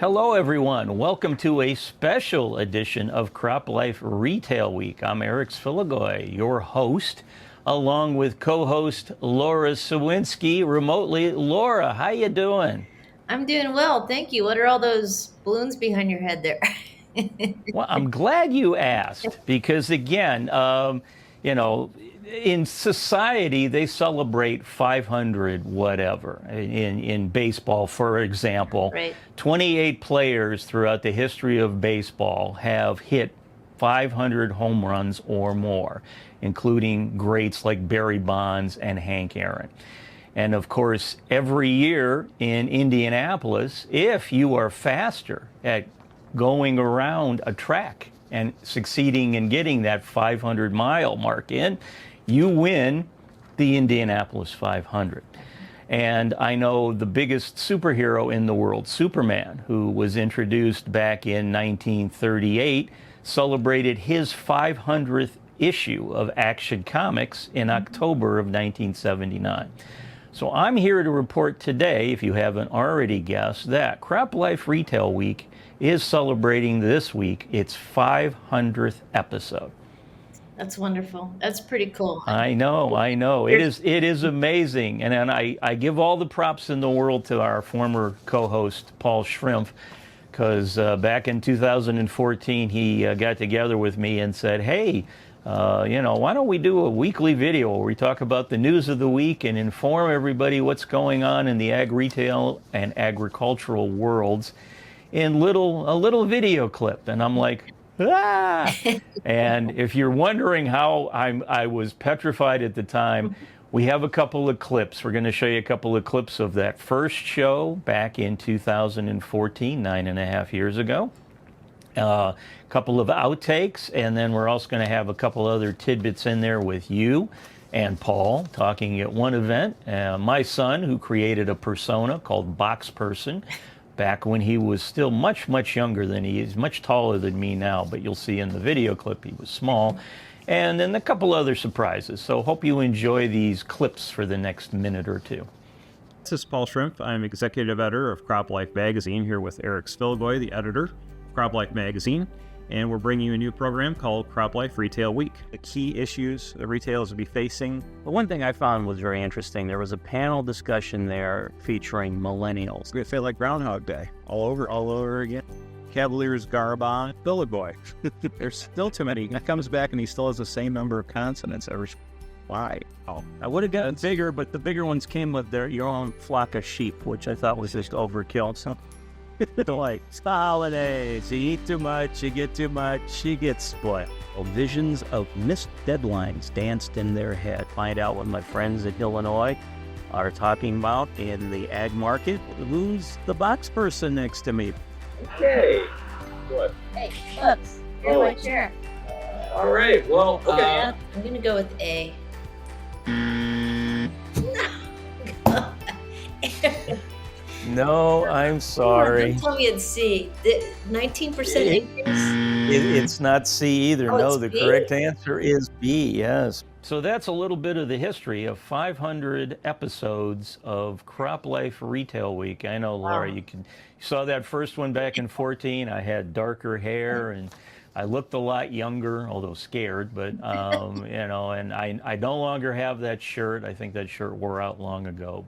Hello, everyone. Welcome to a special edition of CropLife Retail Week. I'm Eric Sfiligoj, your host, along with co-host Lara Sowinski remotely. Laura, how you doing? I'm doing well, thank you. What are all those balloons behind your head there? Well, I'm glad you asked because, again, you know, in society, they celebrate 500 whatever. In baseball, for example, Right. 28 players throughout the history of baseball have hit 500 home runs or more, including greats like Barry Bonds and Hank Aaron. And of course, every year in Indianapolis, if you are faster at going around a track and succeeding in getting that 500-mile mark in, you win the Indianapolis 500. And I know the biggest superhero in the world, Superman, who was introduced back in 1938, celebrated his 500th issue of Action Comics in October of 1979. So I'm here to report today, if you haven't already guessed, that CropLife Retail Week is celebrating this week its 500th episode. That's wonderful. That's pretty cool. I know. It is amazing. And I give all the props in the world to our former co-host, Paul Schrimpf, because back in 2014, he got together with me and said, hey, why don't we do a weekly video where we talk about the news of the week and inform everybody what's going on in the ag retail and agricultural worlds in a little video clip. And I'm like, ah! And if you're wondering how I was petrified at the time, we have a couple of clips. We're going to show you a couple of clips of that first show back in 2014, 9.5 years ago. A couple of outtakes, and then we're also going to have a couple other tidbits in there with you and Paul talking at one event. My son, who created a persona called Box Person back when he was still much, much younger than he is, much taller than me now, but you'll see in the video clip he was small. And then a couple other surprises. So hope you enjoy these clips for the next minute or two. This is Paul Schrimpf. I'm executive editor of CropLife Magazine here with Eric Sfiligoj, the editor of CropLife Magazine. And we're bringing you a new program called CropLife Retail Week. The key issues the retailers will be facing. But one thing I found was very interesting. There was a panel discussion there featuring millennials. We feel like Groundhog Day all over again. Cavaliers garb on, Sfiligoj. There's still too many. He comes back and he still has the same number of consonants every. Why? Oh, I would have gotten bigger, but the bigger ones came with your own flock of sheep, which I thought was just overkill. So, like, it's the holidays. You eat too much, you get too much, you get spoiled. Visions of missed deadlines danced in their head. Find out what my friends in Illinois are talking about in the ag market. Who's the box person next to me? Okay. What? Hey, look, you're my chair. All right. Well, okay. I'm gonna go with A. No, I'm sorry. Don't tell me it's C. 19% increase. It's not C either. Oh, No, it's the B? correct answer is B, yes. So that's a little bit of the history of 500 episodes of CropLife Retail Week. I know, Laura, Wow. you saw that first one back in 14. I had darker hair and I looked a lot younger, although scared, but, and I no longer have that shirt. I think that shirt wore out long ago.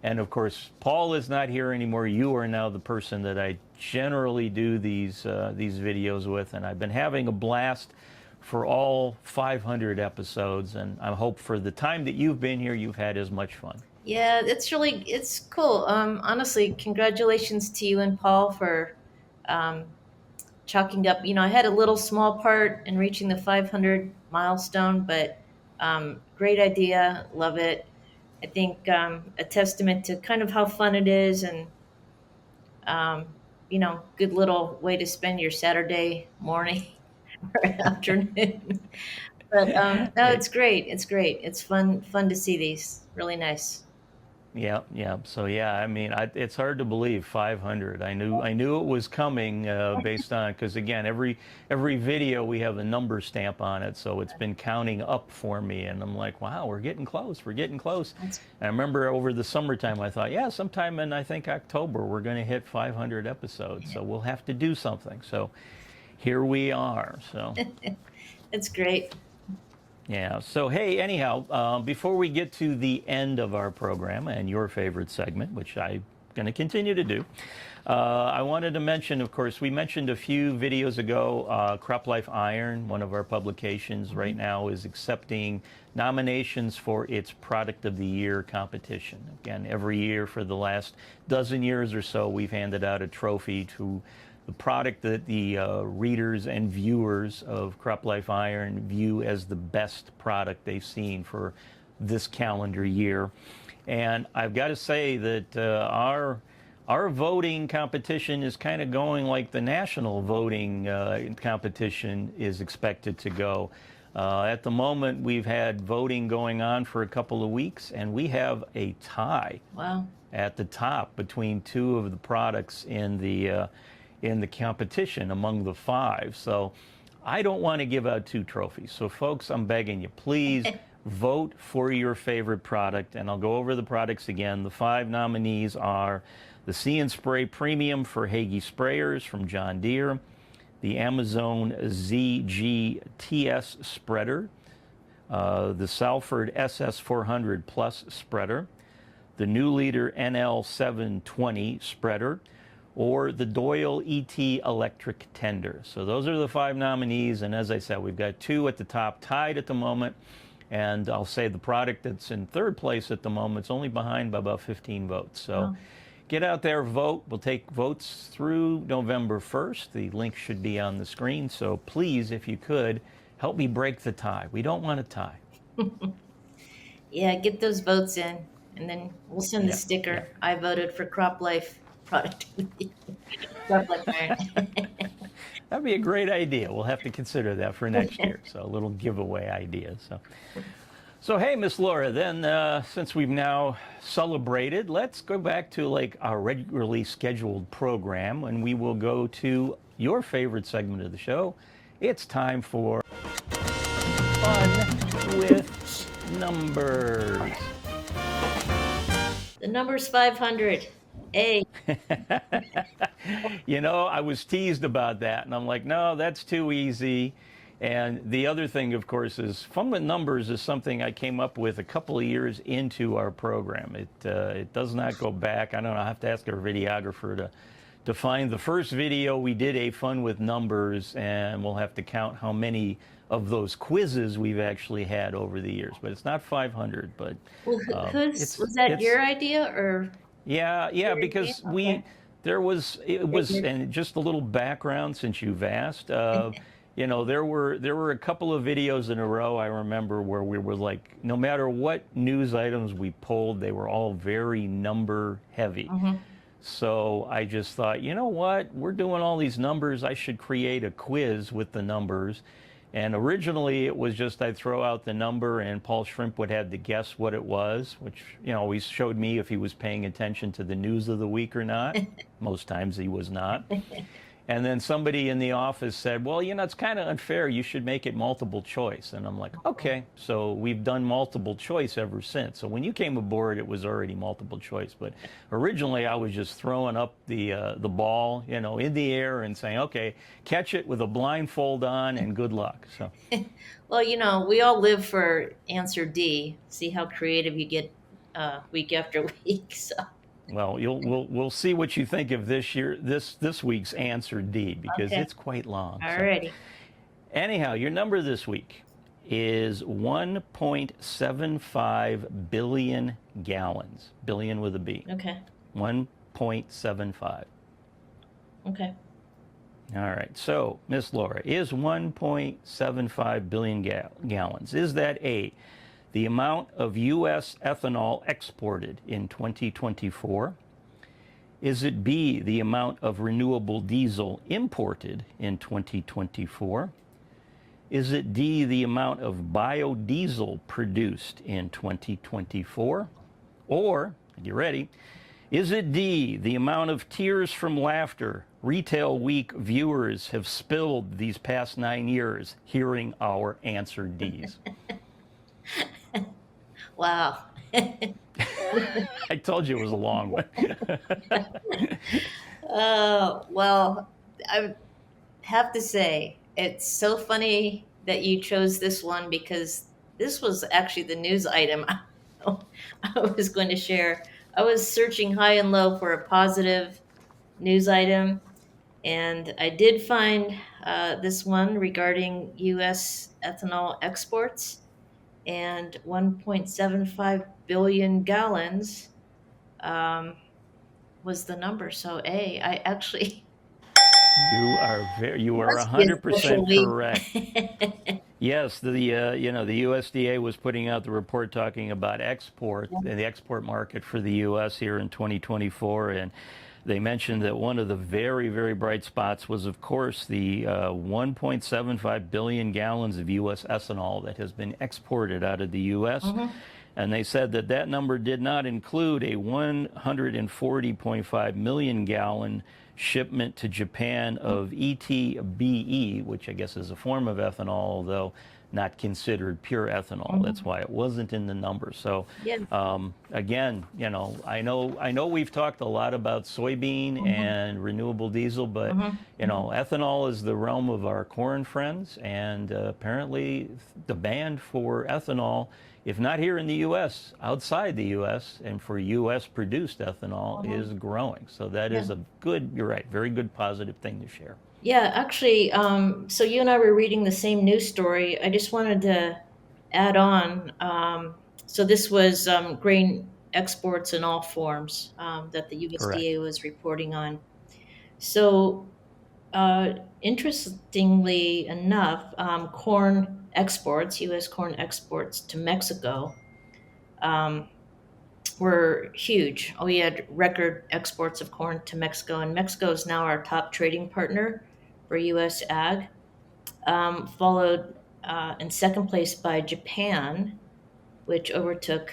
And of course, Paul is not here anymore. You are now the person that I generally do these videos with, and I've been having a blast for all 500 episodes, and I hope for the time that you've been here, you've had as much fun. Yeah, it's cool. Honestly, congratulations to you and Paul for chalking up. I had a little small part in reaching the 500 milestone, but great idea. Love it. I think a testament to kind of how fun it is and, good little way to spend your Saturday morning or afternoon. But no, it's great. It's great. It's fun to see these. Really nice. Yeah, yeah. So yeah, I mean, it's hard to believe 500. I knew it was coming based on because again, every video we have a number stamp on it, so it's been counting up for me, and I'm like, wow, we're getting close. We're getting close. And I remember over the summertime, I thought, yeah, sometime in I think October we're going to hit 500 episodes, so we'll have to do something. So here we are. So. It's great. Yeah. So, hey, anyhow, before we get to the end of our program and your favorite segment, which I'm going to continue to do, I wanted to mention, of course, we mentioned a few videos ago, CropLife Iron, one of our publications right now, is accepting nominations for its Product of the Year competition. Again, every year for the last dozen years or so, we've handed out a trophy to the product that the readers and viewers of CropLife Iron view as the best product they've seen for this calendar year. And I've got to say that our voting competition is kind of going like the national voting competition is expected to go. At the moment, we've had voting going on for a couple of weeks, and we have a tie at the top between two of the products in the competition among the five. So I don't want to give out two trophies. So folks, I'm begging you, please vote for your favorite product. And I'll go over the products again. The five nominees are the See & Spray Premium for Hagie Sprayers from John Deere, the Amazon ZG-TS Spreader, the Salford SS400 Plus Spreader, the New Leader NL720 Spreader, or the Doyle ET Electric Tender. So those are the five nominees, and as I said, we've got two at the top tied at the moment, and I'll say the product that's in third place at the moment is only behind by about 15 votes. So get out there, vote. We'll take votes through November 1st. The link should be on the screen, so please, if you could, help me break the tie. We don't want a tie. Yeah, get those votes in, and then we'll send the sticker. I voted for CropLife product. CropLife Iron. That'd be a great idea. We'll have to consider that for next year. So a little giveaway idea. So hey, Miss Laura, then since we've now celebrated, let's go back to like our regularly scheduled program, and we will go to your favorite segment of the show. It's time for Fun with Numbers. The number's 500. A. You know, I was teased about that, and I'm like, no, that's too easy. And the other thing, of course, is Fun with Numbers is something I came up with a couple of years into our program. It does not go back. I don't know. I have to ask our videographer to find the first video we did a Fun with Numbers, and we'll have to count how many of those quizzes we've actually had over the years. But it's not 500. But Well, was that your idea or? Yeah, because it was, and just a little background since you've asked. You know, there were a couple of videos in a row I remember where we were like, no matter what news items we pulled, they were all very number heavy. So I just thought, you know what, we're doing all these numbers, I should create a quiz with the numbers. And originally it was just I'd throw out the number and Paul Shrimp would have to guess what it was, which, you know, always showed me if he was paying attention to the news of the week or not. Most times he was not. And then somebody in the office said, well, you know, it's kind of unfair. You should make it multiple choice. And I'm like, okay. So we've done multiple choice ever since. So when you came aboard, it was already multiple choice. But originally, I was just throwing up the ball, you know, in the air and saying, okay, catch it with a blindfold on and good luck. So, Well, you know, we all live for answer D. See how creative you get week after week. So. Well, we'll see what you think of this week's answer D, because it's quite long. Alrighty. So. Anyhow, your number this week is 1.75 billion gallons. Billion with a B. Okay. 1.75. Okay. All right. So, Miss Laura, is 1.75 billion gallons, is that A, the amount of U.S. ethanol exported in 2024? Is it B, the amount of renewable diesel imported in 2024? Is it D, the amount of biodiesel produced in 2024? Or You ready? Is it D, the amount of tears from laughter Retail Week viewers have spilled these past 9 years hearing our answer Ds? Wow. I told you it was a long one. Well, I have to say, it's so funny that you chose this one because this was actually the news item I was going to share. I was searching high and low for a positive news item, and I did find this one regarding U.S. ethanol exports and 1.75 billion gallons was the number. So, I actually You are must be a 100% special correct. week. Yes, the USDA was putting out the report talking about export and the export market for the U.S. here in 2024, and they mentioned that one of the very, very bright spots was, of course, the 1.75 billion gallons of U.S. ethanol that has been exported out of the U.S. And they said that that number did not include a 140.5 million gallon shipment to Japan of ETBE, which I guess is a form of ethanol, although not considered pure ethanol. That's why it wasn't in the number. So Yeah. again, I know we've talked a lot about soybean and renewable diesel, but ethanol is the realm of our corn friends, and apparently demand for ethanol, if not here in the U.S., outside the U.S., and for U.S. produced ethanol is growing. So that is a good, you're right, very good positive thing to share. Yeah, actually, so you and I were reading the same news story. I just wanted to add on. So this was grain exports in all forms that the Correct. USDA was reporting on. So interestingly enough, corn exports, U.S. corn exports to Mexico, were huge. We had record exports of corn to Mexico, and Mexico is now our top trading partner for U.S. ag, followed in second place by Japan, which overtook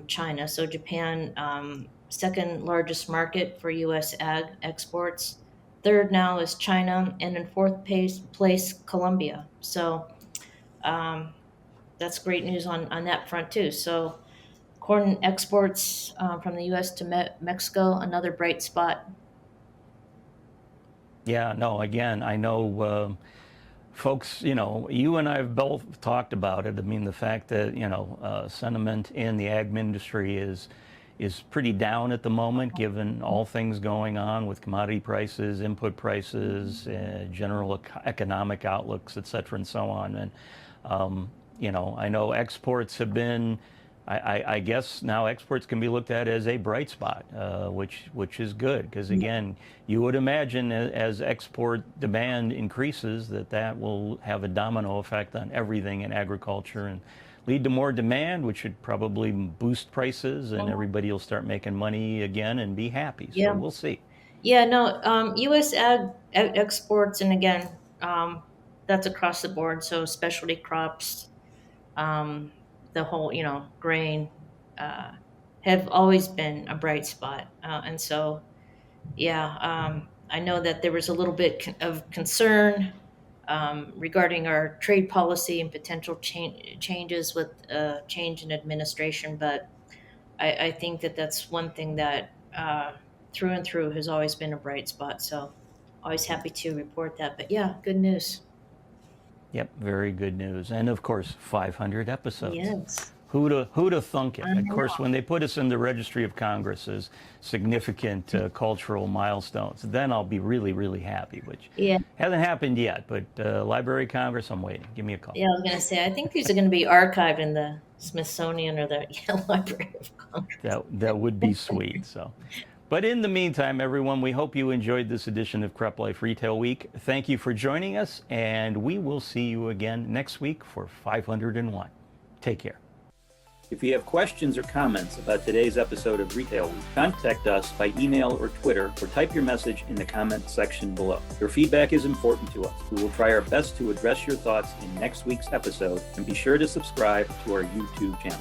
China. So Japan, second largest market for U.S. ag exports. Third now is China, and in fourth place Colombia. So that's great news on that front too. So corn exports from the U.S. to Mexico, another bright spot. Yeah, no, again, I know folks, you and I have both talked about it. I mean, the fact that, sentiment in the ag industry is pretty down at the moment, given all things going on with commodity prices, input prices, general economic outlooks, et cetera, and so on. And, I know exports have been, I guess now exports can be looked at as a bright spot, which is good, because again, you would imagine as export demand increases that will have a domino effect on everything in agriculture and lead to more demand, which should probably boost prices, and everybody will start making money again and be happy. So we'll see. Yeah, no, U.S. ag exports, and again, that's across the board. So specialty crops, the whole, grain, have always been a bright spot. And so, I know that there was a little bit of concern regarding our trade policy and potential changes with change in administration, but I think that that's one thing that through and through has always been a bright spot. So always happy to report that. But yeah, good news. Yep, very good news. And of course, 500 episodes. Yes. Who'da thunk it? Of course, when they put us in the Registry of Congress as significant cultural milestones, then I'll be really, really happy, which hasn't happened yet. But Library of Congress, I'm waiting. Give me a call. Yeah, I was going to say, I think these are going to be archived in the Smithsonian or the Library of Congress. That would be sweet. So, but in the meantime, everyone, we hope you enjoyed this edition of CropLife Retail Week. Thank you for joining us, and we will see you again next week for 501. Take care. If you have questions or comments about today's episode of Retail Week, contact us by email or Twitter, or type your message in the comment section below. Your feedback is important to us. We will try our best to address your thoughts in next week's episode, and be sure to subscribe to our YouTube channel.